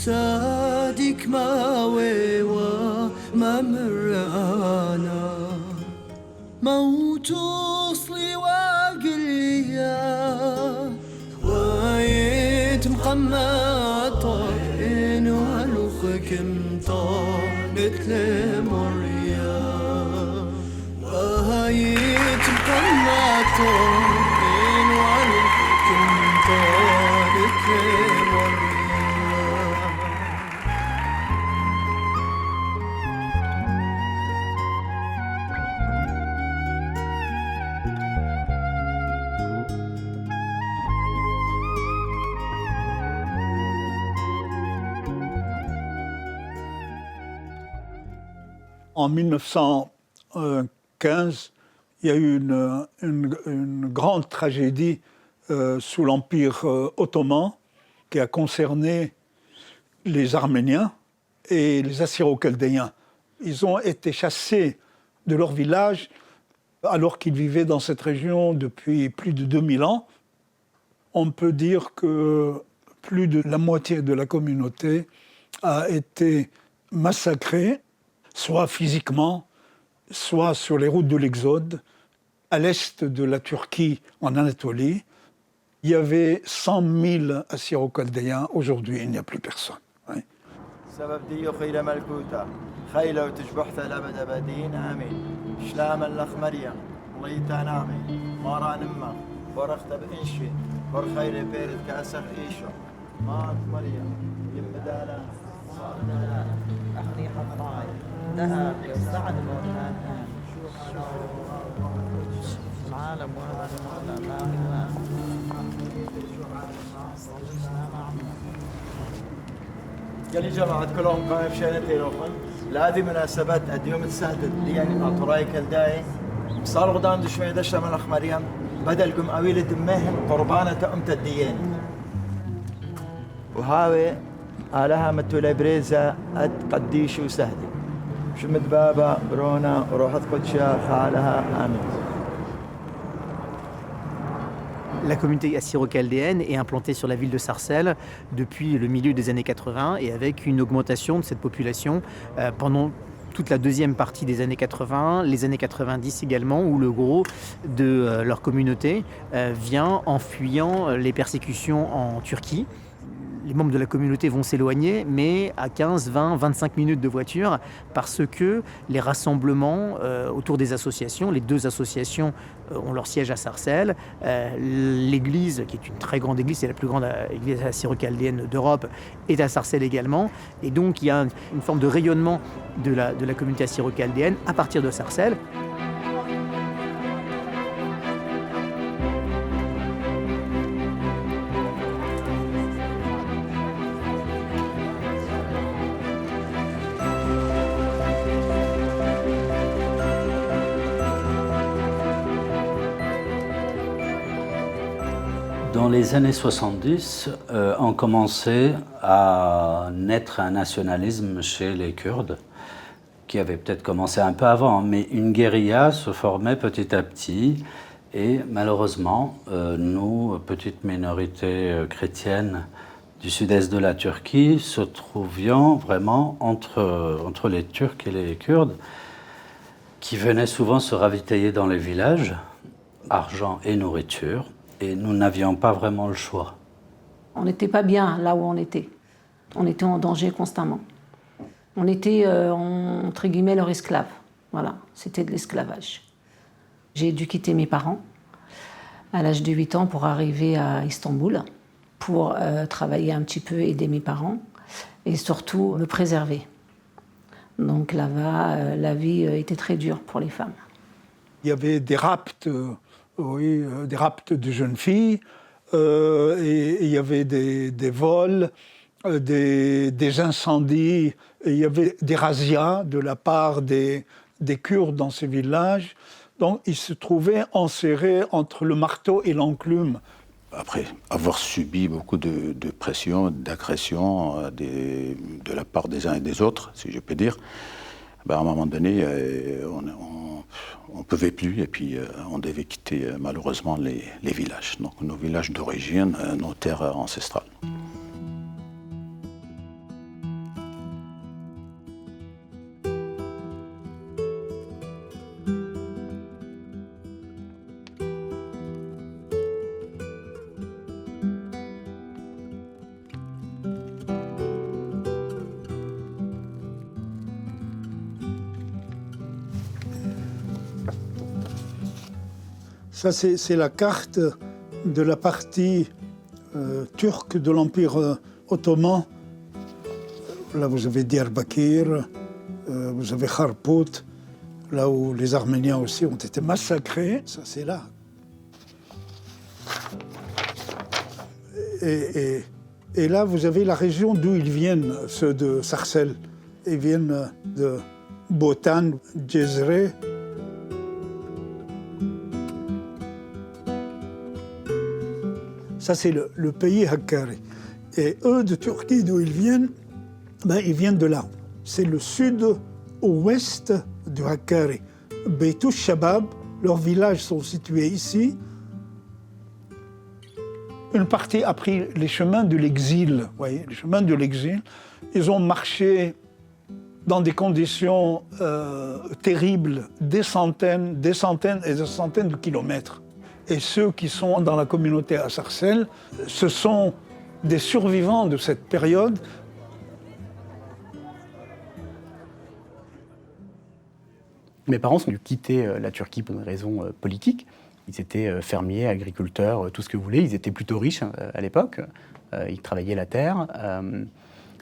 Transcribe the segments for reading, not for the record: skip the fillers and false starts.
صادق ما وما مرانا موت وصلي وقليا وايت مقمطة إنو هلوخك مطالت لمريا وايت مقمطة إنو هلوخك مطالت لمريا. En 1915, il y a eu une grande tragédie sous l'Empire ottoman qui a concerné les Arméniens et les Assyro-Chaldéens. Ils ont été chassés de leur village alors qu'ils vivaient dans cette région depuis plus de 2000 ans. On peut dire que plus de la moitié de la communauté a été massacrée, soit physiquement, soit sur les routes de l'Exode, à l'est de la Turquie, en Anatolie. Il y avait 100 000 Assyro-Chaldéens. Aujourd'hui, il n'y a plus personne. Oui. ذهب يستعد الوطن العالم وهذا قال لي جماعة كلهم قاموا بشأن روحن لهذه مناسبات اليوم تسهدد يعني أطراي كالداي صار غدان دشوي دشة من الأخمريان بدلكم أويل دمهم قربانة أمت الديين وهاوي آلها متولي بريزة قديش وسهدي شمد بابا برونا وروحت قدشة خالها آمين. La communauté assyro-chaldéenne est implantée sur la ville de Sarcelles depuis le milieu des années 80 et avec une augmentation de cette population pendant toute la deuxième partie des années 80, les années 90 également, où le gros de leur communauté vient en fuyant les persécutions en Turquie. Les membres de la communauté vont s'éloigner, mais à 15, 20, 25 minutes de voiture, parce que les rassemblements autour des associations, les deux associations ont leur siège à Sarcelles. L'église, qui est une très grande église, c'est la plus grande église assyro-chaldéenne d'Europe, est à Sarcelles également. Et donc il y a une forme de rayonnement de la communauté assyro-chaldéenne à partir de Sarcelles. Dans les années 70, on commençait à naître un nationalisme chez les Kurdes, qui avait peut-être commencé un peu avant, mais une guérilla se formait petit à petit. Et malheureusement, nous, petites minorités chrétiennes du sud-est de la Turquie, se trouvions vraiment entre les Turcs et les Kurdes, qui venaient souvent se ravitailler dans les villages, argent et nourriture. Et nous n'avions pas vraiment le choix. On n'était pas bien là où on était. On était en danger constamment. On était, entre guillemets, leur esclave. Voilà, c'était de l'esclavage. J'ai dû quitter mes parents à l'âge de 8 ans pour arriver à Istanbul, pour travailler un petit peu, aider mes parents et surtout me préserver. Donc là-bas, la vie était très dure pour les femmes. Il y avait des rapts. Oui, des rapts de jeunes filles, et il y avait des vols, des incendies, et il y avait des razzias de la part des Kurdes dans ces villages. Donc ils se trouvaient enserrés entre le marteau et l'enclume. Après avoir subi beaucoup de pression, d'agression de la part des uns et des autres, si je peux dire, à un moment donné, on ne pouvait plus et puis on devait quitter malheureusement les villages, donc nos villages d'origine, nos terres ancestrales. Ça, c'est la carte de la partie turque de l'Empire ottoman. Là, vous avez Diyarbakir, vous avez Kharpout, là où les Arméniens aussi ont été massacrés. Ça, c'est là. Et là, vous avez la région d'où ils viennent, ceux de Sarcelles. Ils viennent de Botan, Cezre. Ça, c'est le pays Hakkari. Et eux, de Turquie, d'où ils viennent de là. C'est le sud-ouest du Hakkari. Beytouch Shabab, leurs villages sont situés ici. Une partie a pris les chemins de l'exil, vous voyez, les chemins de l'exil. Ils ont marché dans des conditions terribles, des centaines et des centaines de kilomètres. Et ceux qui sont dans la communauté à Sarcelles, ce sont des survivants de cette période. Mes parents ont dû quitter la Turquie pour une raison politique. Ils étaient fermiers, agriculteurs, tout ce que vous voulez. Ils étaient plutôt riches à l'époque. Ils travaillaient la terre.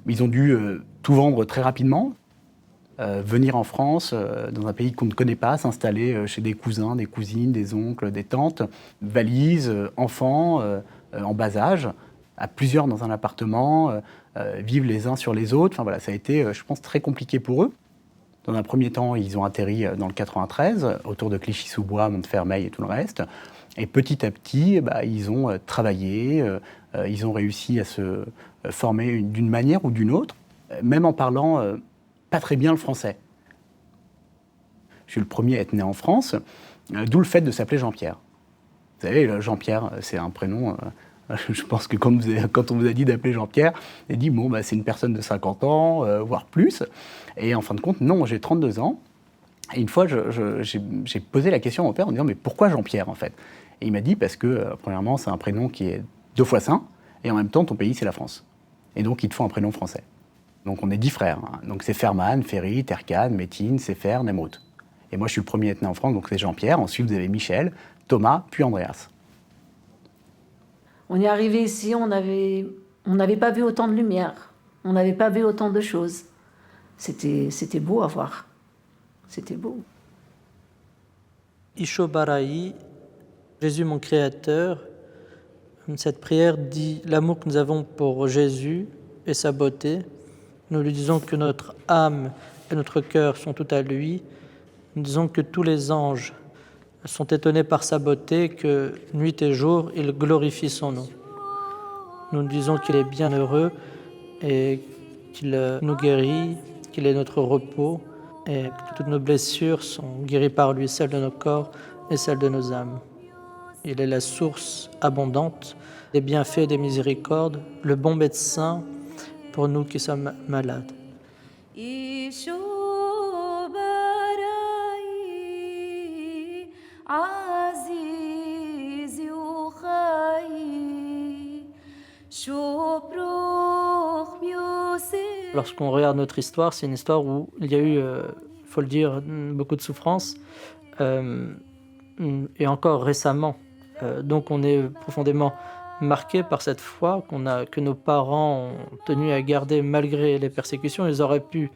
Ils ont dû tout vendre très rapidement, venir en France, dans un pays qu'on ne connaît pas, s'installer chez des cousins, des cousines, des oncles, des tantes, valises, enfants, en bas âge, à plusieurs dans un appartement, vivent les uns sur les autres. Enfin, voilà, ça a été, je pense, très compliqué pour eux. Dans un premier temps, ils ont atterri dans le 93, autour de Clichy-sous-Bois, Montfermeil et tout le reste. Et petit à petit, ils ont travaillé, ils ont réussi à se former d'une manière ou d'une autre, même en parlant pas très bien le français. Je suis le premier à être né en France, d'où le fait de s'appeler Jean-Pierre. Vous savez, Jean-Pierre, c'est un prénom... Je pense que quand on vous a dit d'appeler Jean-Pierre, on a dit c'est une personne de 50 ans, voire plus. Et en fin de compte, non, j'ai 32 ans. Et une fois, j'ai posé la question à mon père en disant mais pourquoi Jean-Pierre en fait? Et il m'a dit parce que, premièrement, c'est un prénom qui est 2 fois saint, et en même temps, ton pays, c'est la France. Et donc, il te faut un prénom français. Donc, on est 10 frères. Hein. Donc, c'est Ferman, Ferry, Terkan, Métine, Sefer, Nemrut. Et moi, je suis le premier à être né en France, donc c'est Jean-Pierre. Ensuite, vous avez Michel, Thomas, puis Andreas. On est arrivé ici, on n'avait pas vu autant de lumière, on n'avait pas vu autant de choses. C'était beau à voir. C'était beau. Isho Baraï, Jésus mon Créateur. Cette prière dit l'amour que nous avons pour Jésus et sa beauté. Nous lui disons que notre âme et notre cœur sont tout à lui. Nous disons que tous les anges sont étonnés par sa beauté, que nuit et jour, il glorifie son nom. Nous disons qu'il est bienheureux et qu'il nous guérit, qu'il est notre repos et que toutes nos blessures sont guéries par lui, celles de nos corps et celles de nos âmes. Il est la source abondante des bienfaits et des miséricordes, le bon médecin pour nous qui sommes malades. Lorsqu'on regarde notre histoire, c'est une histoire où il y a eu, il faut le dire, beaucoup de souffrances, et encore récemment. Donc on est profondément marqué par cette foi que nos parents ont tenu à garder malgré les persécutions. Ils auraient pu,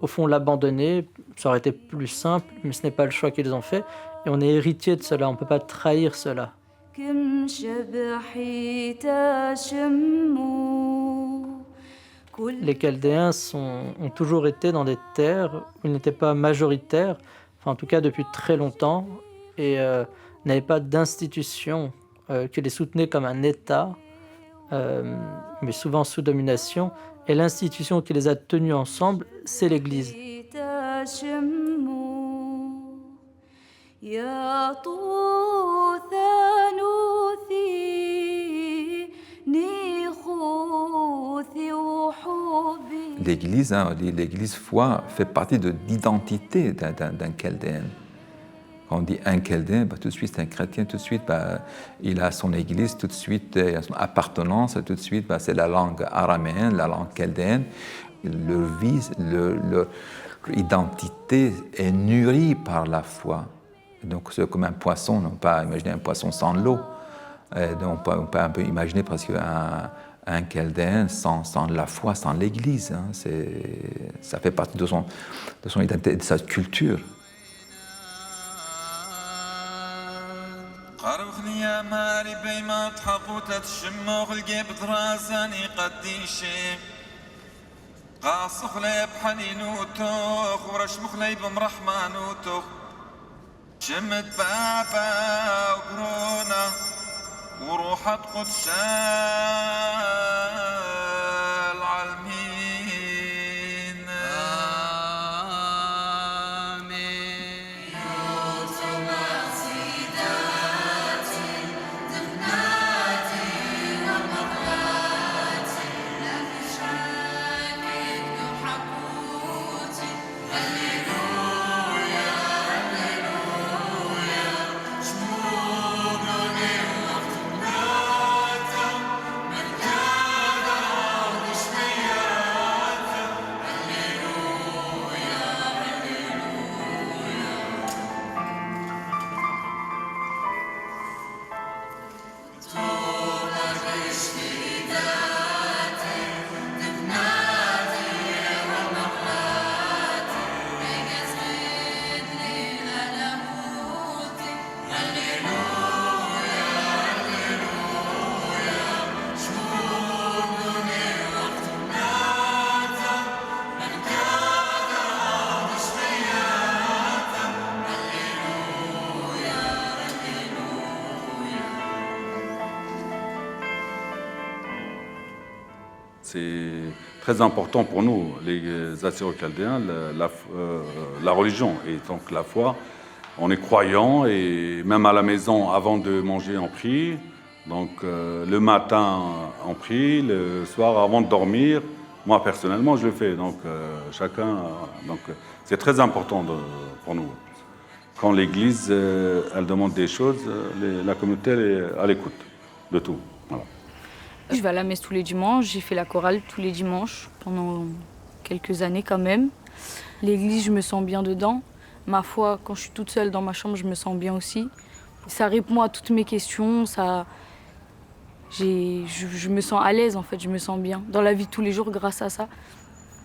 au fond, l'abandonner, ça aurait été plus simple, mais ce n'est pas le choix qu'ils ont fait. Et on est héritier de cela, on ne peut pas trahir cela. Les Chaldéens ont toujours été dans des terres où ils n'étaient pas majoritaires, enfin en tout cas depuis très longtemps, et n'avaient pas d'institution qui les soutenait comme un État, mais souvent sous domination. Et l'institution qui les a tenus ensemble, c'est l'Église. L'Église foi fait partie de l'identité d'un Chaldéen. Quand on dit un Chaldéen, tout de suite c'est un chrétien, tout de suite il a son Église, tout de suite il a son appartenance, tout de suite c'est la langue araméenne, la langue chaldéenne. Leur identité est nourrie par la foi. Donc c'est comme un poisson, on ne peut pas imaginer un poisson sans l'eau. Donc on peut un peu imaginer presque un Chaldéen sans la foi, sans l'Église. Hein. Ça fait partie de son identité, de sa culture. جمد بابا وقرونا وروحة قدس العالمين آمين يوسف سيداتي دفناتي ومقلاتي لا تشاكك وحقوتي هللويا هللويا شموقني وقتناتا من كذا وشمياتا هللويا هللويا توبك اشتيداتي دفناتي ومقلاتي بقصد ليلة لموتي هللويا هللويا شموقني وقتناتا من كذا وشمياتا هللويا هللويا C'est très important pour nous, les Assyro-Chaldéens, la religion et donc la foi. On est croyants et même à la maison, avant de manger, on prie. Donc le matin, on prie, le soir, avant de dormir. Moi, personnellement, je le fais. Donc chacun. Donc c'est très important pour nous. Quand l'Église, elle demande des choses, la communauté elle est à l'écoute de tout. Voilà. Je vais à la messe tous les dimanches, j'ai fait la chorale tous les dimanches pendant quelques années quand même. L'église, je me sens bien dedans. Ma foi, quand je suis toute seule dans ma chambre, je me sens bien aussi. Ça répond à toutes mes questions, je me sens à l'aise en fait, je me sens bien. Dans la vie de tous les jours grâce à ça.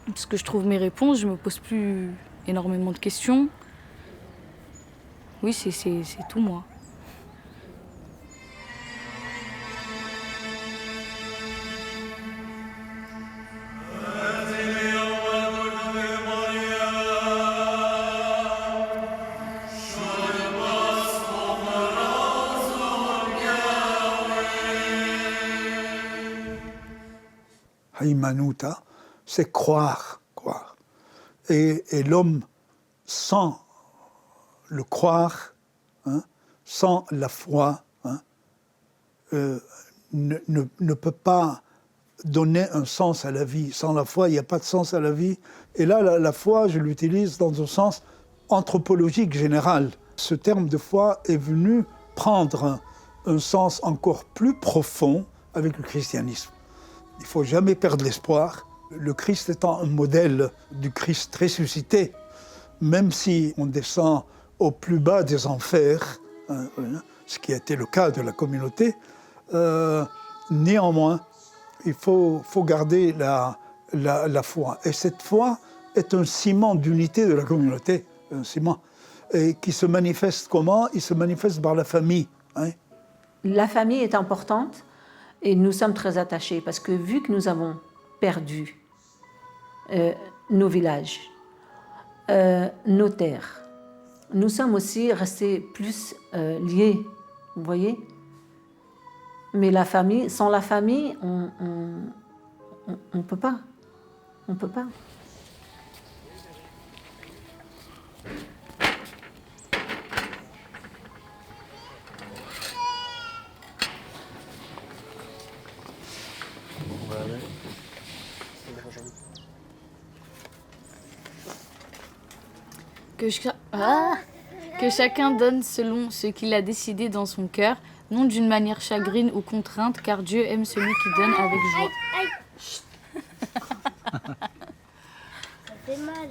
Parce que je trouve mes réponses, je me pose plus énormément de questions. Oui, c'est tout moi. Haïmanouta, c'est croire. Et l'homme, sans le croire, hein, sans la foi, hein, ne peut pas donner un sens à la vie. Sans la foi, il n'y a pas de sens à la vie. Et là, la foi, je l'utilise dans un sens anthropologique général. Ce terme de foi est venu prendre un sens encore plus profond avec le christianisme. Il ne faut jamais perdre l'espoir. Le Christ étant un modèle du Christ ressuscité, même si on descend au plus bas des enfers, hein, ce qui a été le cas de la communauté, néanmoins, il faut garder la foi. Et cette foi est un ciment d'unité de la communauté, un ciment, et qui se manifeste comment? Il se manifeste par la famille. Hein. La famille est importante et nous sommes très attachés parce que vu que nous avons perdu nos villages, nos terres, nous sommes aussi restés plus liés, vous voyez? Mais la famille, sans la famille, on peut pas. On peut pas. Que chacun donne selon ce qu'il a décidé dans son cœur, non d'une manière chagrine ou contrainte, car Dieu aime celui qui donne avec joie. Ça fait mal.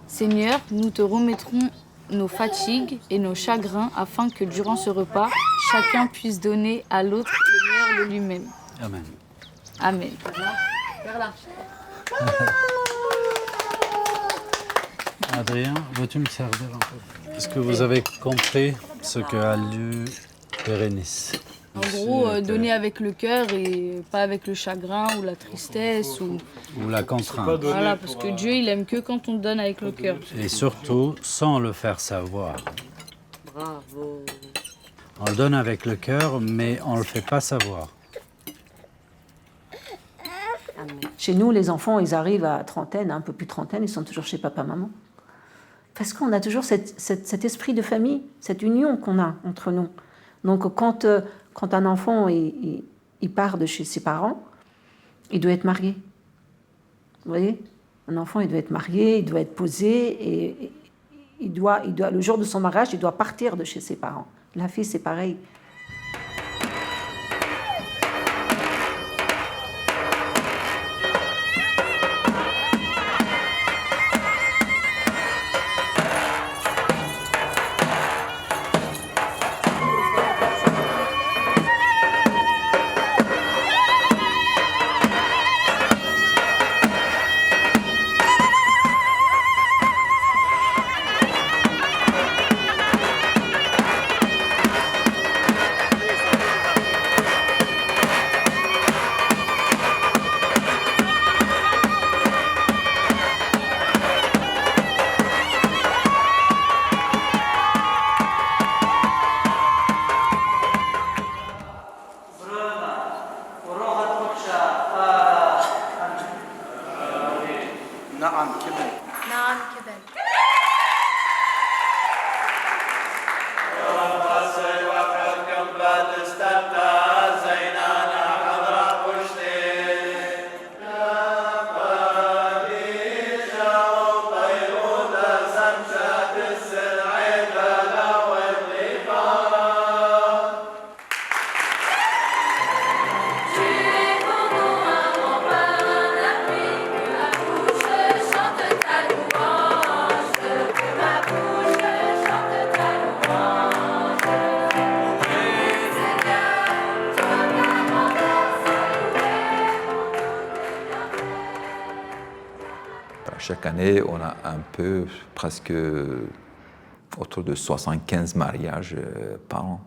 Seigneur, nous te remettrons nos fatigues et nos chagrins afin que durant ce repas, chacun puisse donner à l'autre le meilleur de lui-même. Amen. Amen. Adrien, veux-tu me servir un peu? Est-ce que vous avez compris ce que a lu Bérénice? En gros, donner avec le cœur et pas avec le chagrin ou la tristesse. Ou la contrainte. Voilà, parce que Dieu, il aime que quand on donne avec le cœur. Et surtout, sans le faire savoir. Bravo. On le donne avec le cœur, mais on ne le fait pas savoir. Chez nous, les enfants, ils arrivent à trentaine, un peu plus de trentaine, ils sont toujours chez papa-maman. Parce qu'on a toujours cet esprit de famille, cette union qu'on a entre nous. Donc quand un enfant il part de chez ses parents, il doit être marié. Vous voyez? Un enfant, il doit être marié, il doit être posé, et il doit, le jour de son mariage, il doit partir de chez ses parents. La fille, c'est pareil. Chaque année, on a un peu, presque autour de 75 mariages par an.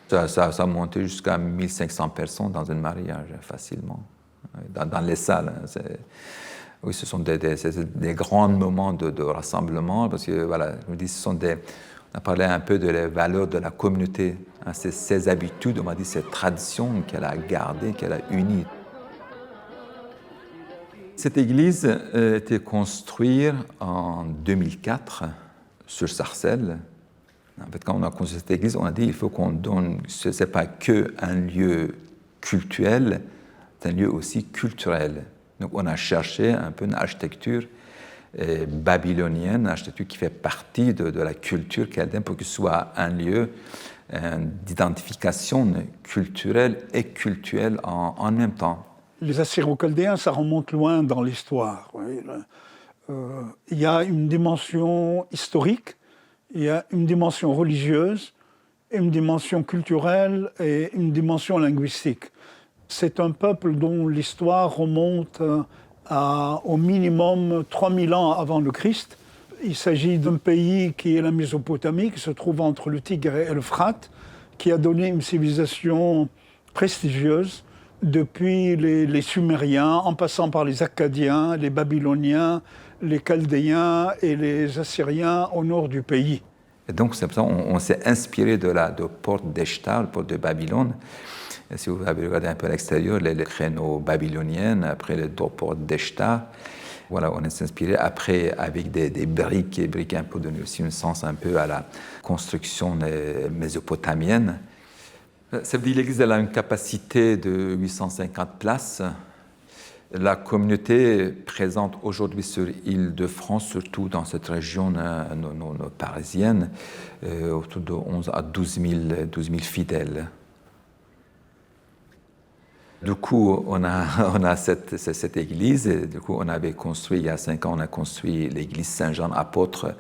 Ça a monté jusqu'à 1500 personnes dans un mariage, facilement, dans les salles. Oui, ce sont des grands moments de rassemblement, parce que, voilà, je me dis, on a parlé un peu de les valeurs de la communauté, hein, ces habitudes, on m'a dit, cette tradition qu'elle a gardée, qu'elle a unie. Cette église a été construite en 2004 sur Sarcelles. En fait, quand on a construit cette église, on a dit qu'il faut qu'on donne, ce n'est pas qu'un lieu cultuel, c'est un lieu aussi culturel. Donc on a cherché un peu une architecture babylonienne, une architecture qui fait partie de la culture chaldéenne pour que ce soit un lieu d'identification culturelle et cultuelle en même temps. Les Assyro-Chaldéens, ça remonte loin dans l'histoire. Oui. Il y a une dimension historique, il y a une dimension religieuse, une dimension culturelle et une dimension linguistique. C'est un peuple dont l'histoire remonte au minimum 3000 ans avant le Christ. Il s'agit d'un pays qui est la Mésopotamie, qui se trouve entre le Tigre et l'Euphrate, qui a donné une civilisation prestigieuse depuis les Sumériens, en passant par les Akkadiens, les Babyloniens, les Chaldéens et les Assyriens au nord du pays. Et donc, c'est pour ça qu'on s'est inspiré de porte d'Eshtar, le porte de Babylone. Et si vous avez regardé un peu à l'extérieur, les créneaux babyloniens, après les deux portes d'Eshtar, voilà, on s'est inspiré après avec des briques, et briques un peu donné aussi un sens un peu à la construction mésopotamienne. Ça veut dire que l'église a une capacité de 850 places. La communauté présente aujourd'hui sur l'Île-de-France, surtout dans cette région parisienne, autour de 11 à 12 000 fidèles. Du coup, on a cette église. Et du coup, on avait construit, il y a 5 ans, on a construit l'église Saint-Jean apôtre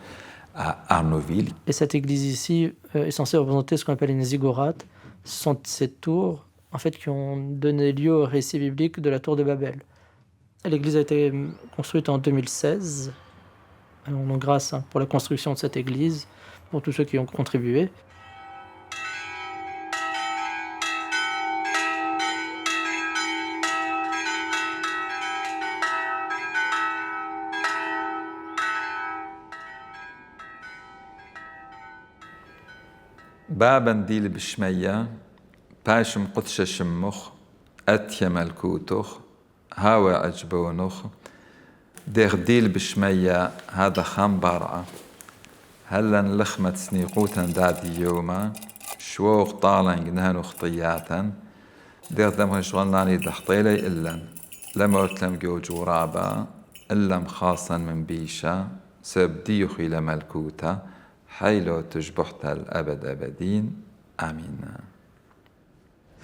à Arnoville. Et cette église ici est censée représenter ce qu'on appelle une ziggourate. Ce sont ces tours en fait, qui ont donné lieu au récit biblique de la tour de Babel. L'église a été construite en 2016. Donc grâce pour la construction de cette église, pour tous ceux qui ont contribué. بابا نديل بشمية باشم قدش شمخ أتيا ملكوتخ هاوى عجبونخ ديل بشمية هذا خام بارعة هلا لخمة سنيقوتا دادي يوما شووخ طالن نهنو خطياتا دير دمغ شغلناني دخطيلي إلا لما أتلم جو جورابا إلا خاصا من بيشا سبديخ إلى ملكوتا حيلو تجبحت الأبد أبدين آمين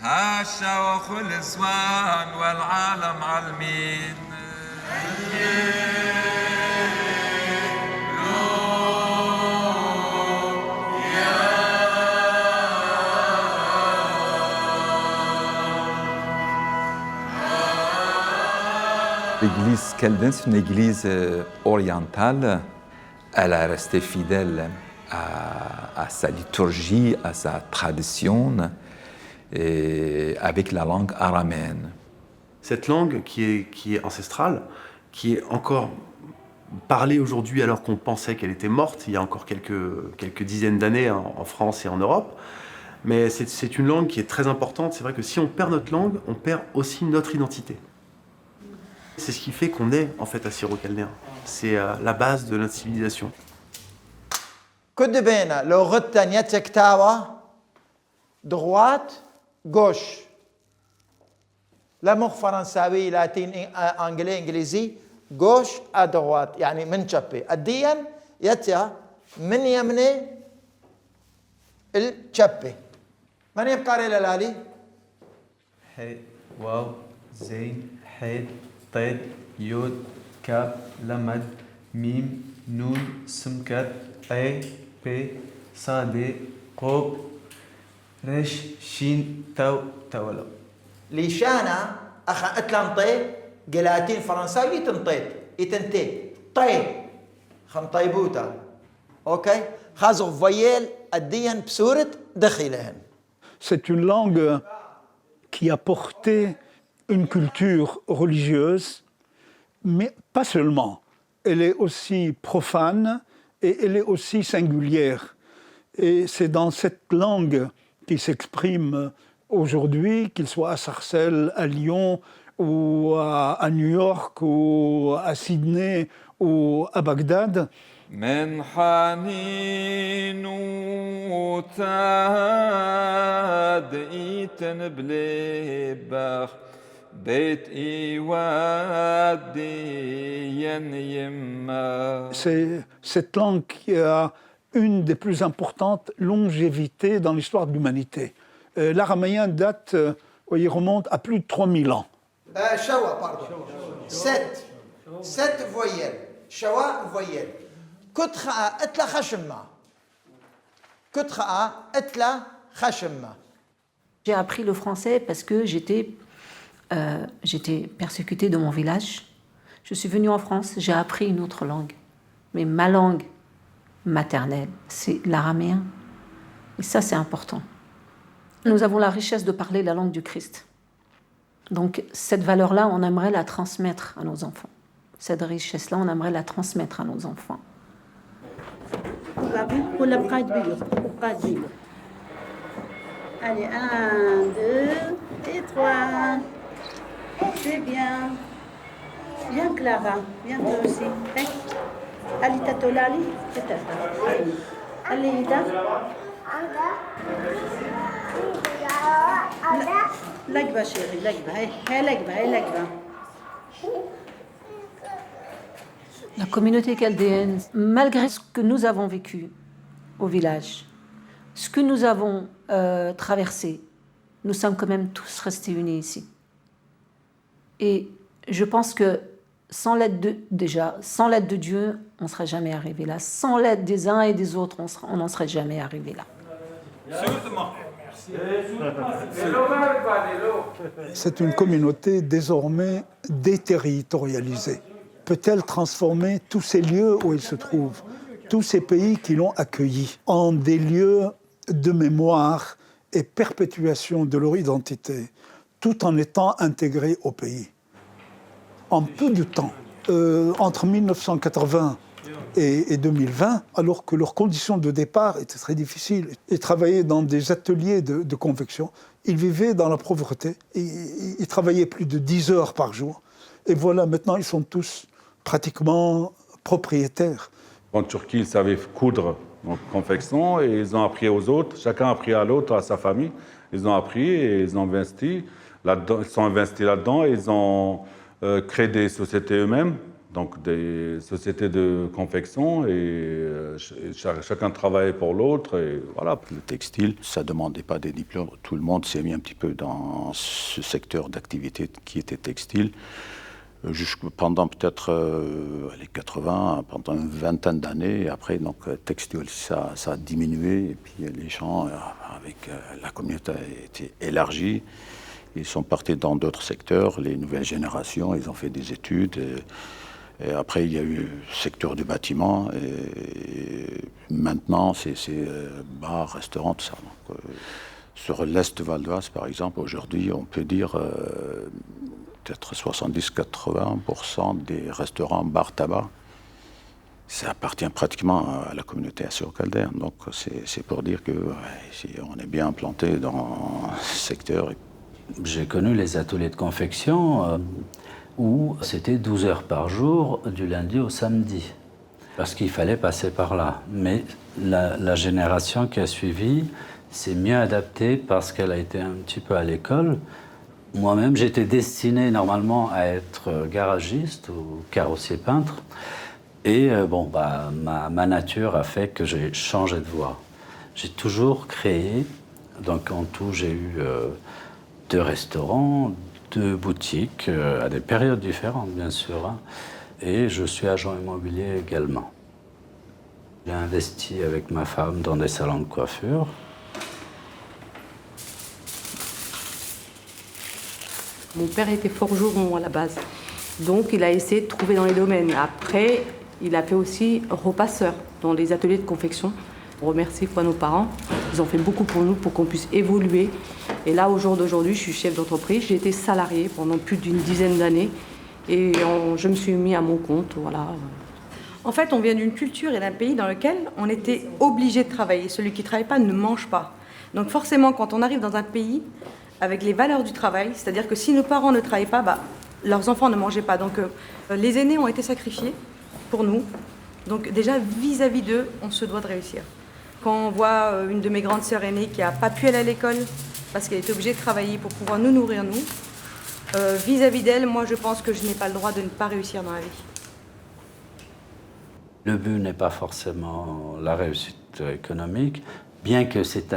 هاشا وخل الزوان والعالم عالمين L'église chaldéenne, c'est une église orientale. Elle est restée fidèle à sa liturgie, à sa tradition, et avec la langue araméenne. Cette langue qui est ancestrale, qui est encore parlée aujourd'hui alors qu'on pensait qu'elle était morte il y a encore quelques dizaines d'années en France et en Europe. Mais c'est une langue qui est très importante. C'est vrai que si on perd notre langue, on perd aussi notre identité. C'est ce qui fait qu'on est en fait assyro-chaldéen. C'est la base de notre civilisation. كد بين لغتنا يتكتاوى droite gauche لا مخ فرنساوي لاتين انجلي انجليزي gauche à droite يعني من شبي الدين يتيا من يمني الشبي من يبقى إلى لالي حي واو زين حيد طيد يود كاب لمد ميم نون سمكت اي بي صادي قوب رش شين تو تولو ليشانا اخا اتلانطي جلاتين فرنساوي تنطيت يتنتي طي خمطيبوتا اوكي خازو فويل الدين بسورة دخيلهن. C'est une langue qui a porté une culture religieuse, mais pas seulement. Elle est aussi profane et elle est aussi singulière. Et c'est dans cette langue qui s'exprime aujourd'hui, qu'il soit à Sarcelles, à Lyon, ou à New York, ou à Sydney, ou à Bagdad. من حنين وتاد ايتن بليبخ بيت ايوادي يما. C'est cette langue qui a une des plus importantes longévités dans l'histoire de l'humanité. L'araméen date, il remonte à plus de 3000 ans. شوا pardon. 7 voyelles. شوا voyelle. كتخا اتلا خشمة. كتخا اتلا خشمة. J'ai appris le français parce que j'étais persécutée de mon village. Je suis venue en France, j'ai appris une autre langue. Mais ma langue maternelle, c'est l'araméen. Et ça, c'est important. Nous avons la richesse de parler la langue du Christ. Donc, cette valeur-là, on aimerait la transmettre à nos enfants. Cette richesse-là, on aimerait la transmettre à nos enfants. Allez, 1, 2 et 3. C'est bien. Viens Clara, viens toi aussi. Allez, Tato Lali. Allez, Ida. Lagba chérie, lagba. Lagba. La communauté chaldéenne, malgré ce que nous avons vécu au village, ce que nous avons traversé, nous sommes quand même tous restés unis ici. Et je pense que sans l'aide de Dieu, on ne serait jamais arrivé là. Sans l'aide des uns et des autres, on n'en serait jamais arrivé là. C'est une communauté désormais déterritorialisée. Peut-elle transformer tous ces lieux où elle se trouve, tous ces pays qui l'ont accueillie, en des lieux de mémoire et perpétuation de leur identité, tout en étant intégrés au pays? En peu de temps, entre 1980 et 2020, alors que leurs conditions de départ étaient très difficiles, ils travaillaient dans des ateliers de confection, ils vivaient dans la pauvreté, ils travaillaient plus de 10 heures par jour, et voilà, maintenant ils sont tous pratiquement propriétaires. En Turquie, ils savaient coudre, donc confection, et ils ont appris aux autres, chacun a appris à l'autre, à sa famille, ils ont appris et ils ont investi là-dedans, ils sont investis là-dedans, et ils ont créé des sociétés eux-mêmes, donc des sociétés de confection, et chacun travaillait pour l'autre, et voilà. Le textile, ça ne demandait pas des diplômes. Tout le monde s'est mis un petit peu dans ce secteur d'activité qui était textile. Pendant peut-être les 80, pendant une vingtaine d'années. Après, donc, textile, ça a diminué, et puis les gens, avec la communauté a été élargie. Ils sont partis dans d'autres secteurs, les nouvelles générations, ils ont fait des études. Et après, il y a eu le secteur du bâtiment. Et maintenant, c'est bars, restaurants, tout ça. Donc, sur l'Est de Val d'Oise, par exemple, aujourd'hui, on peut dire peut-être 70-80% des restaurants, bars, tabac, ça appartient pratiquement à la communauté assyro-chaldéenne. Donc, c'est pour dire qu'on est bien implanté dans ce secteur. J'ai connu les ateliers de confection où c'était 12 heures par jour, du lundi au samedi, parce qu'il fallait passer par là. Mais la génération qui a suivi s'est mieux adaptée parce qu'elle a été un petit peu à l'école. Moi-même, j'étais destiné normalement à être garagiste ou carrossier peintre. Et ma nature a fait que j'ai changé de voie. J'ai toujours créé, donc en tout, j'ai eu 2 restaurants, 2 boutiques, à des périodes différentes, bien sûr. Hein. Et je suis agent immobilier également. J'ai investi avec ma femme dans des salons de coiffure. Mon père était forgeron à la base, donc il a essayé de trouver dans les domaines. Après, il a fait aussi repasseur dans les ateliers de confection. On remercie nos parents, ils ont fait beaucoup pour nous pour qu'on puisse évoluer. Et là, au jour d'aujourd'hui, je suis chef d'entreprise, j'ai été salariée pendant plus d'une dizaine d'années et je me suis mis à mon compte, voilà. En fait, on vient d'une culture et d'un pays dans lequel on était obligé de travailler. Celui qui ne travaille pas ne mange pas. Donc forcément, quand on arrive dans un pays avec les valeurs du travail, c'est-à-dire que si nos parents ne travaillaient pas, leurs enfants ne mangeaient pas. Donc les aînés ont été sacrifiés pour nous. Donc déjà, vis-à-vis d'eux, on se doit de réussir. Quand on voit une de mes grandes sœurs aînées qui n'a pas pu aller à l'école parce qu'elle était obligée de travailler pour pouvoir nous nourrir, vis-à-vis d'elle, moi je pense que je n'ai pas le droit de ne pas réussir dans la vie. Le but n'est pas forcément la réussite économique, bien que c'est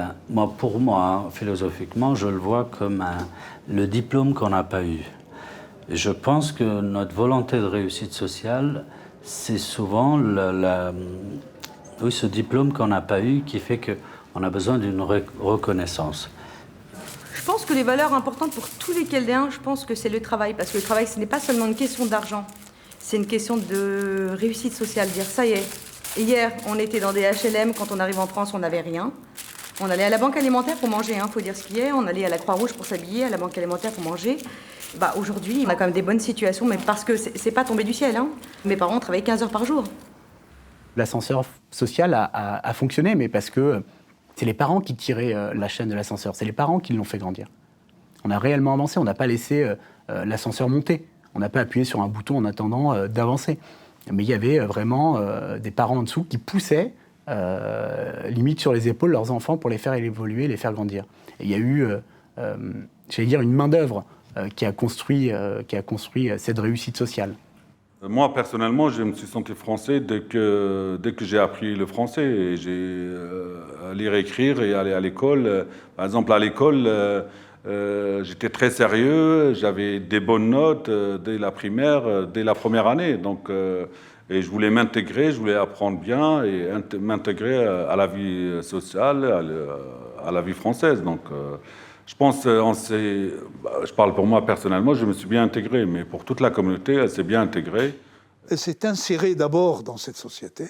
pour moi, philosophiquement, je le vois comme le diplôme qu'on n'a pas eu. Et je pense que notre volonté de réussite sociale, c'est souvent ce diplôme qu'on n'a pas eu qui fait qu'on a besoin d'une reconnaissance. Je pense que les valeurs importantes pour tous les Chaldéens, je pense que c'est le travail. Parce que le travail, ce n'est pas seulement une question d'argent. C'est une question de réussite sociale. Dire, ça y est, hier, on était dans des HLM. Quand on arrive en France, on n'avait rien. On allait à la banque alimentaire pour manger, faut dire ce qu'il y a. On allait à la Croix-Rouge pour s'habiller, à la banque alimentaire pour manger. Aujourd'hui, on a quand même des bonnes situations, mais parce que c'est pas tombé du ciel. Hein. Mes parents travaillaient 15 heures par jour. L'ascenseur social a fonctionné, mais parce que c'est les parents qui tiraient la chaîne de l'ascenseur. C'est les parents qui l'ont fait grandir. On a réellement avancé, on n'a pas laissé l'ascenseur monter. On n'a pas appuyé sur un bouton en attendant d'avancer. Mais il y avait vraiment des parents en dessous qui poussaient, limite sur les épaules, leurs enfants pour les faire évoluer, les faire grandir. Et il y a eu, une main-d'œuvre qui a construit cette réussite sociale. Moi, personnellement, je me suis senti français dès que j'ai appris le français. Et j'ai à lire et écrire et aller à l'école. Par exemple, à l'école, J'étais très sérieux, j'avais des bonnes notes dès la primaire, dès la première année. Donc, et je voulais m'intégrer, je voulais apprendre bien et m'intégrer à la vie sociale, à la vie française. Donc, je pense, je parle pour moi personnellement, je me suis bien intégré, mais pour toute la communauté, elle s'est bien intégrée. Elle s'est insérée d'abord dans cette société,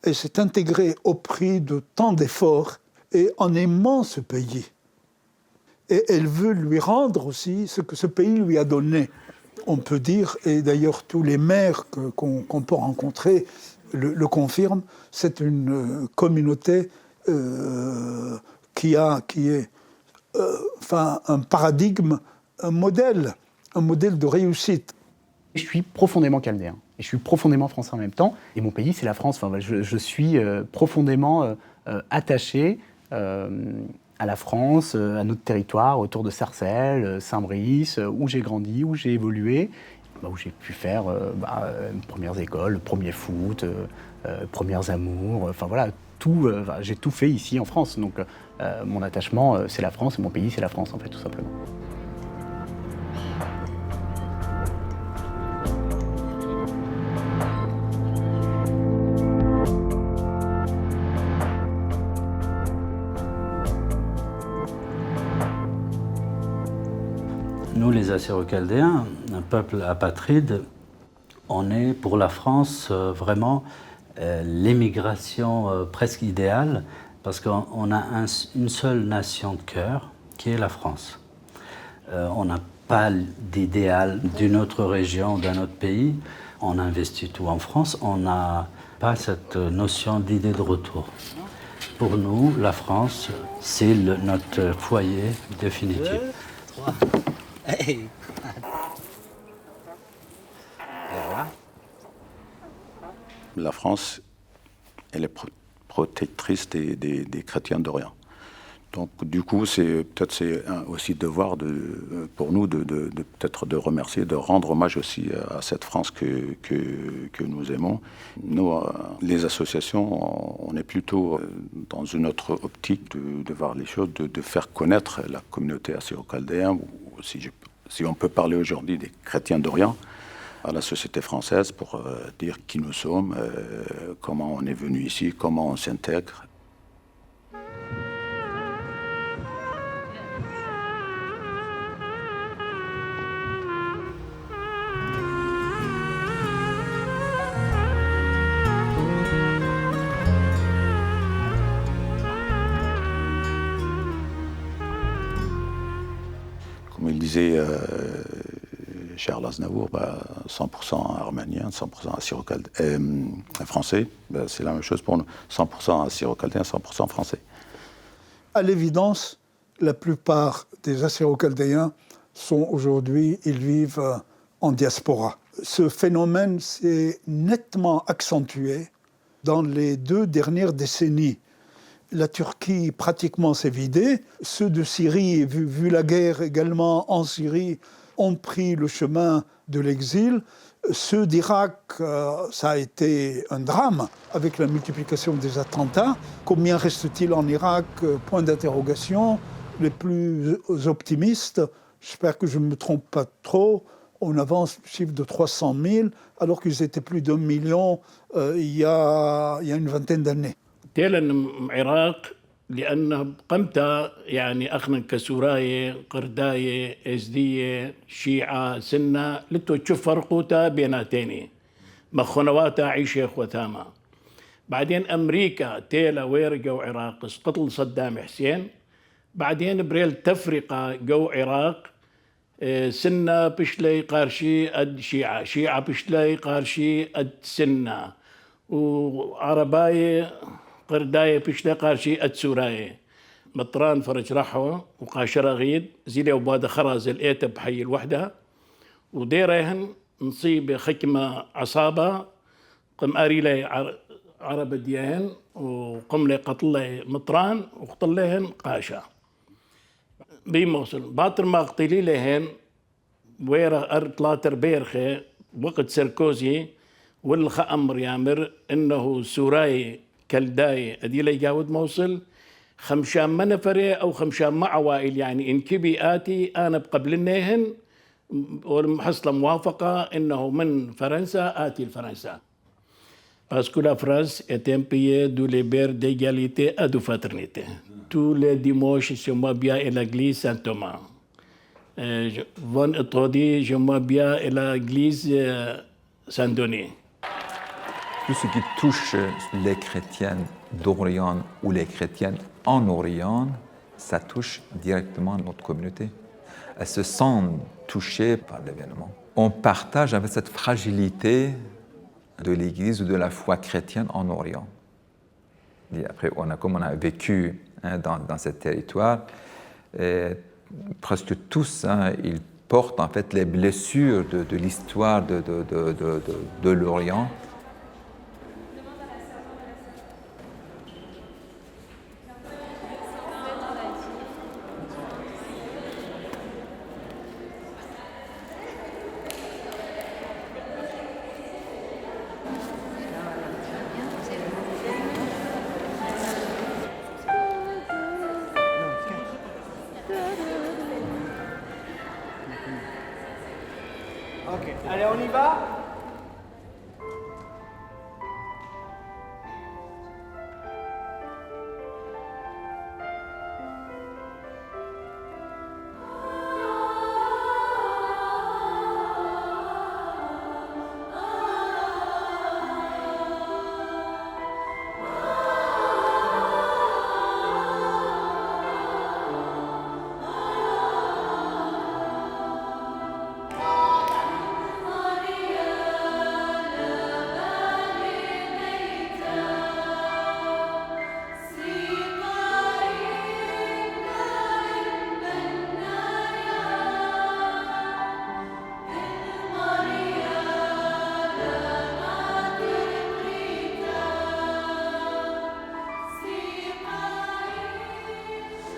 elle s'est intégrée au prix de tant d'efforts et en aimant ce pays. Et elle veut lui rendre aussi ce que ce pays lui a donné. On peut dire, et d'ailleurs tous les maires qu'on peut rencontrer le confirment, c'est une communauté qui est un paradigme, un modèle de réussite. Je suis profondément chaldéen et je suis profondément français en même temps. Et mon pays, c'est la France. Enfin, je suis profondément attaché à la France, à notre territoire, autour de Sarcelles, Saint-Brice, où j'ai grandi, où j'ai évolué, où j'ai pu faire premières écoles, premier foot, premières amours, enfin voilà, j'ai tout fait ici en France. Donc mon attachement, c'est la France, et mon pays, c'est la France, en fait, tout simplement. Nous, les Assyro-Chaldéens, un peuple apatride, on est pour la France vraiment l'émigration presque idéale, parce qu'on a une seule nation de cœur, qui est la France. On n'a pas d'idéal d'une autre région, d'un autre pays. On investit tout en France, on n'a pas cette notion d'idée de retour. Pour nous, la France, c'est notre foyer définitif. Hey. La France, elle est protectrice des chrétiens d'Orient. Donc, du coup, c'est aussi devoir pour nous de peut-être de remercier, de rendre hommage aussi à cette France que nous aimons. Nous, les associations, on est plutôt dans une autre optique de voir les choses, de faire connaître la communauté assyro-chaldéenne, ou si on peut parler aujourd'hui des chrétiens d'Orient, à la société française pour dire qui nous sommes, comment on est venu ici, comment on s'intègre. Comme il disait Charles Aznavour, 100% arménien, 100% assyro-chaldéen, français, c'est la même chose pour nous. 100% assyro-chaldéen, 100% français. À l'évidence, la plupart des Assyro-Chaldéens sont aujourd'hui, ils vivent en diaspora. Ce phénomène s'est nettement accentué dans les 2 dernières décennies. La Turquie pratiquement s'est vidée. Ceux de Syrie, vu la guerre également en Syrie, ont pris le chemin de l'exil. Ceux d'Irak, ça a été un drame avec la multiplication des attentats. Combien reste-t-il en Irak? Point d'interrogation. Les plus optimistes, j'espère que je ne me trompe pas trop, on avance le chiffre de 300 000, alors qu'ils étaient plus d'1 million il y a une vingtaine d'années. العراق لأن قمت يعني أخنا كسوراية قرداية إزدية شيعة سنة لتو تشوف فرقوتا بيناتيني مخونواتا عيشة خوثاما بعدين أمريكا تيلا ويرقا وعراق قتل صدام حسين بعدين بريل تفرقة جو عراق سنة بشلي قارشي أد شيعة شيعة بشلي قارشي أد سنة وعرباية قرداية بشلي قارشي أد سوراية مطران فرج رحو وقاشرة غيد زيلي وباد خرز الإيتا بحي الوحدة وديرهن نصيب خكمة عصابة قم أريلي عرب ديان وقم لي قتل لي مطران وقتل لهن قاشة بيموصل باطر ما قتلي لهن ويرا أرطلاتر بيرخي وقت سركوزي والخ أمر يامر إنه سوراي كالداي أدي لي جاود موصل خمشان ما نفري أو خمشان مع عوائل يعني إن كبي آتي أنا بقبل النهن والمحصلة موافقة إنه من فرنسا آتي لفرنسا. Parce que la France est un pays d'où les pères d'égalité et de fraternité. Tous les dimanches, je me bien à l'église Saint-Thomas. Vendredi, je me bien à l'église Saint-Denis. Tout ce qui touche les chrétiennes d'Orient ou les chrétiennes en Orient, ça touche directement notre communauté. Elles se sentent touchées par l'événement. On partage avec cette fragilité de l'Église ou de la foi chrétienne en Orient. Et après, comme on a vécu dans ce territoire, presque tous, ils portent en fait les blessures de l'histoire de l'Orient. Ok, allez, on y va.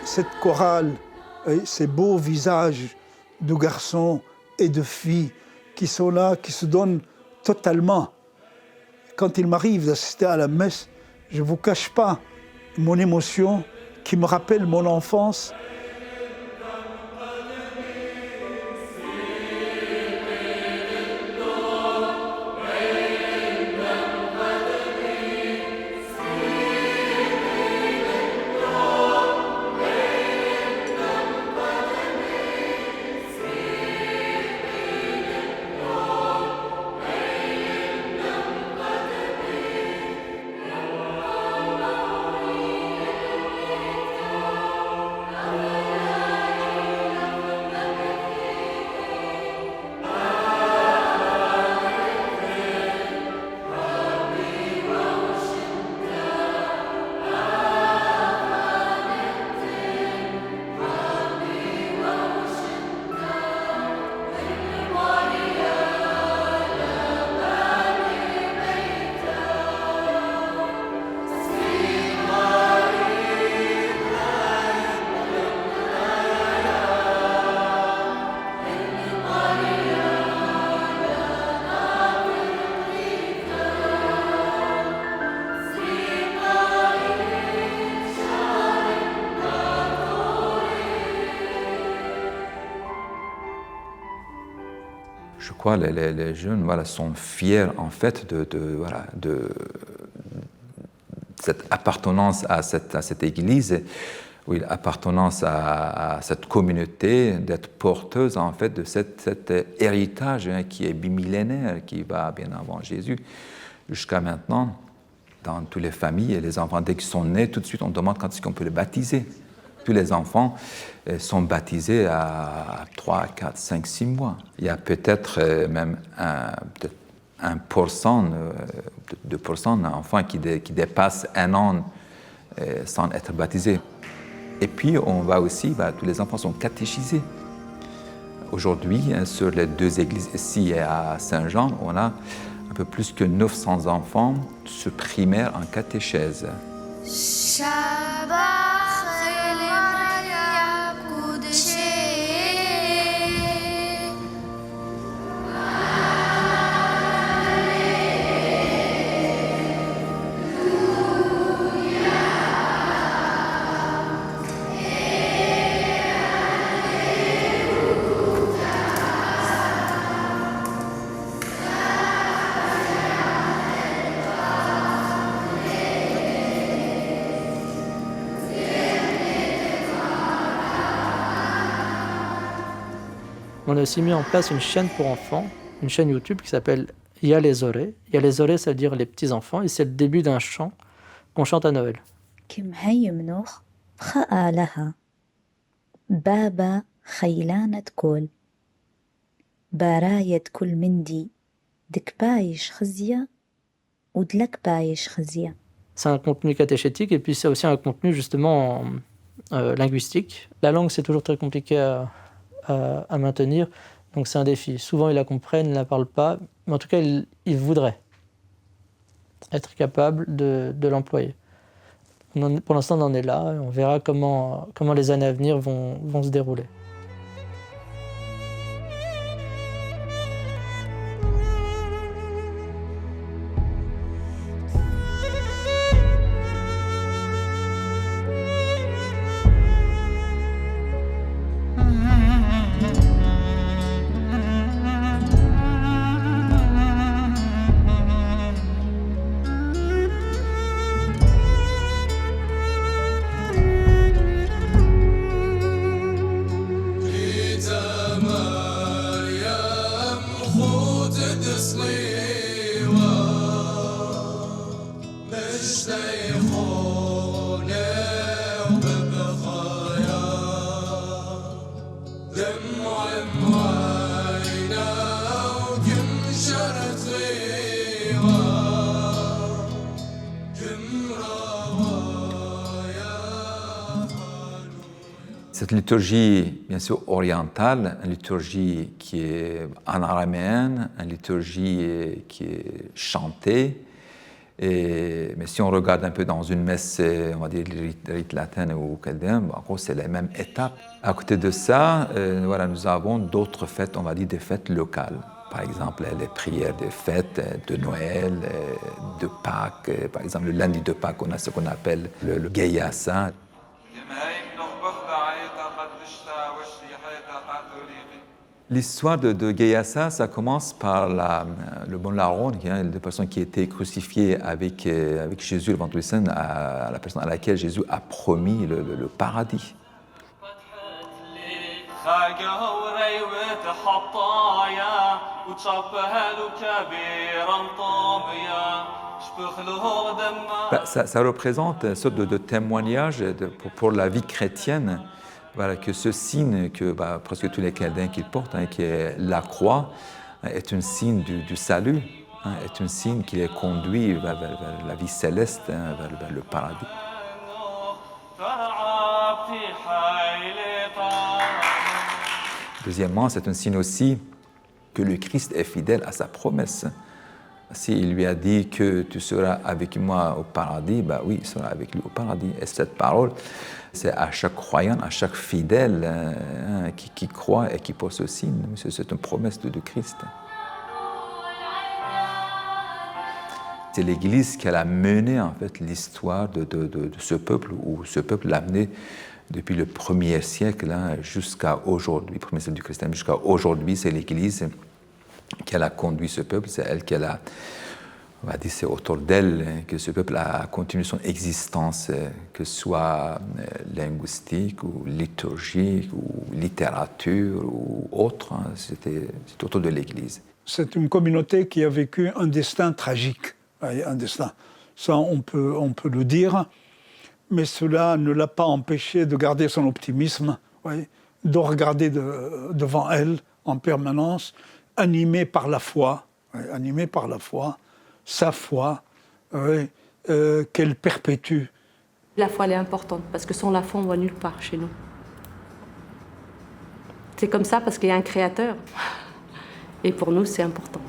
Cette chorale, ces beaux visages de garçons et de filles qui sont là, qui se donnent totalement. Quand il m'arrive d'assister à la messe, je ne vous cache pas mon émotion qui me rappelle mon enfance. Je crois que les jeunes sont fiers en fait de cette appartenance à cette église, ou appartenance à cette communauté, d'être porteuse en fait de cet héritage qui est bimillénaire, qui va bien avant Jésus. Jusqu'à maintenant, dans toutes les familles, et les enfants, dès qu'ils sont nés, tout de suite on demande quand est-ce qu'on peut les baptiser. Tous les enfants sont baptisés à 3, 4, 5, 6 mois. Il y a peut-être même 1%, 2% d'enfants qui dépassent 1 an sans être baptisés. Et puis, on va aussi, tous les enfants sont catéchisés. Aujourd'hui, sur les 2 églises ici et à Saint-Jean, on a un peu plus que 900 enfants sur primaire en catéchèse. On a aussi mis en place une chaîne pour enfants, une chaîne YouTube qui s'appelle Ya les Oré. Ya les Oré, ça veut dire les petits-enfants, et c'est le début d'un chant qu'on chante à Noël. كم هي منوخ خاء لها بابا خيلانة كل باراية كل مندي دك بايش خزية ودلك بايش خزية. C'est un contenu catéchétique et puis c'est aussi un contenu justement linguistique. La langue, c'est toujours très compliqué à maintenir, donc c'est un défi. Souvent, ils la comprennent, ils ne la parlent pas, mais en tout cas, ils voudraient être capables de l'employer. Pour l'instant, on en est là, et on verra comment les années à venir vont se dérouler. Cette liturgie, bien sûr, orientale, une liturgie qui est en araméen, une liturgie qui est chantée. Mais si on regarde un peu dans une messe, on va dire, rite latin ou chaldéen, en gros, c'est les mêmes étapes. À côté de ça, voilà, nous avons d'autres fêtes, on va dire des fêtes locales. Par exemple, les prières des fêtes de Noël, de Pâques. Par exemple, le lundi de Pâques, on a ce qu'on appelle le Geyassa. L'histoire de Geyassa, ça commence par le bon larron, la personne qui a été crucifiée avec Jésus, le ventre du Saint, à la personne à laquelle Jésus a promis le paradis. Ça représente une sorte de témoignage pour la vie chrétienne. Voilà, que ce signe que presque tous les Chaldéens qu'ils portent, qui est la croix, est un signe du salut, est un signe qui les conduit vers la vie céleste, vers le paradis. Deuxièmement, c'est un signe aussi que le Christ est fidèle à sa promesse. S'il lui a dit que tu seras avec moi au paradis, oui, il sera avec lui au paradis. Et cette parole, c'est à chaque croyant, à chaque fidèle qui croit et qui porte ce signe. C'est une promesse de Christ. C'est l'Église qui a mené en fait l'histoire de ce peuple, où ce peuple l'a mené depuis le 1er siècle jusqu'à aujourd'hui, le 1er siècle du christianisme jusqu'à aujourd'hui. C'est l'Église qui a conduit ce peuple, c'est elle qui a, on va dire, c'est autour d'elle que ce peuple a continué son existence, que ce soit linguistique ou liturgique ou littérature ou autre, c'est autour de l'Église. C'est une communauté qui a vécu un destin tragique, un destin. Ça, on peut le dire, mais cela ne l'a pas empêché de garder son optimisme, de regarder devant elle en permanence, animé par la foi, sa foi, qu'elle perpétue. La foi, elle est importante, parce que sans la foi, on ne va nulle part chez nous. C'est comme ça parce qu'il y a un créateur. Et pour nous, c'est important.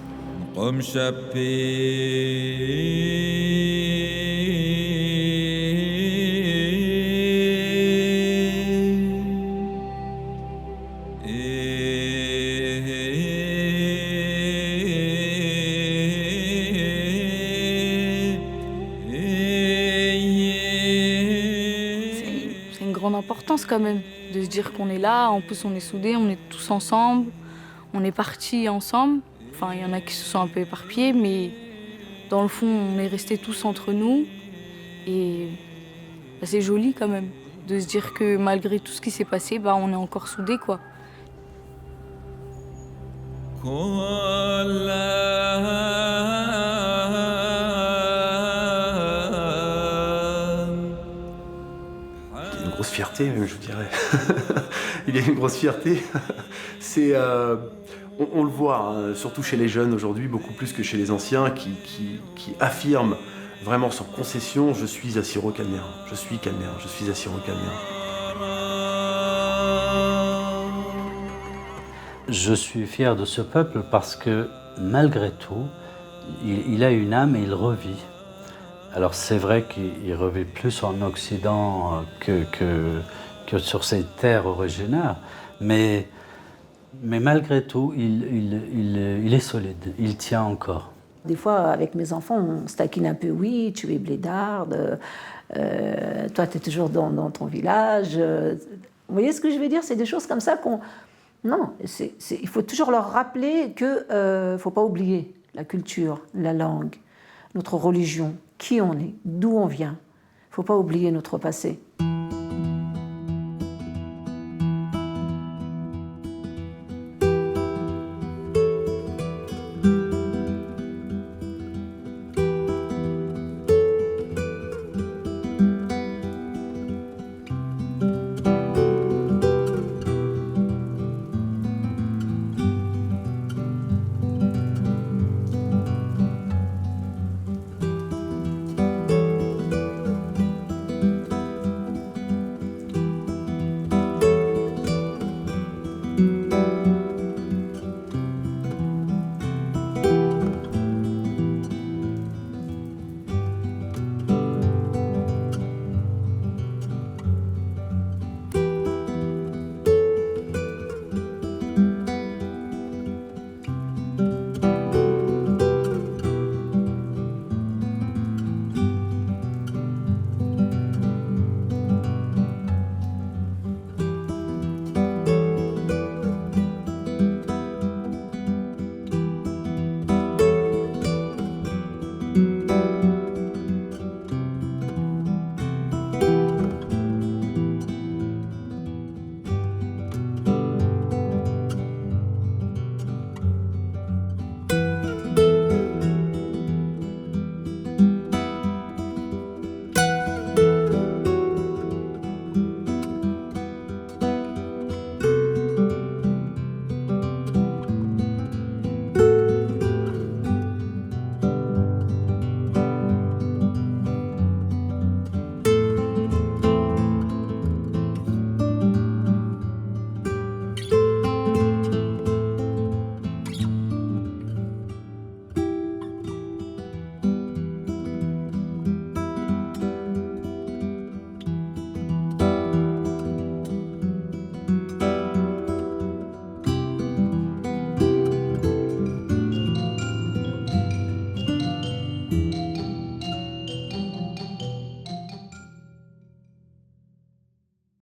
Importance quand même de se dire qu'on est là, en plus on est soudés, on est tous ensemble, on est partis ensemble. Enfin, il y en a qui se sont un peu éparpillés, mais dans le fond, on est restés tous entre nous. Et c'est joli quand même de se dire que malgré tout ce qui s'est passé, on est encore soudés, quoi. Une grosse fierté, même, je dirais. Il y a une grosse fierté. C'est, on le voit, hein, surtout chez les jeunes aujourd'hui, beaucoup plus que chez les anciens, qui affirment vraiment sans concession, je suis assyro-chaldéen, je suis chaldéen, je suis assyro-chaldéen. Je suis fier de ce peuple parce que, malgré tout, il a une âme et il revit. Alors c'est vrai qu'il revit plus en Occident que sur ses terres originaires, mais malgré tout, il est solide, il tient encore. Des fois, avec mes enfants, on se taquine un peu. Oui, tu es blédarde, toi, tu es toujours dans ton village. Vous voyez ce que je veux dire? C'est des choses comme ça qu'on... Non, il faut toujours leur rappeler qu'il ne faut pas oublier la culture, la langue, notre religion, qui on est, d'où on vient. Il ne faut pas oublier notre passé.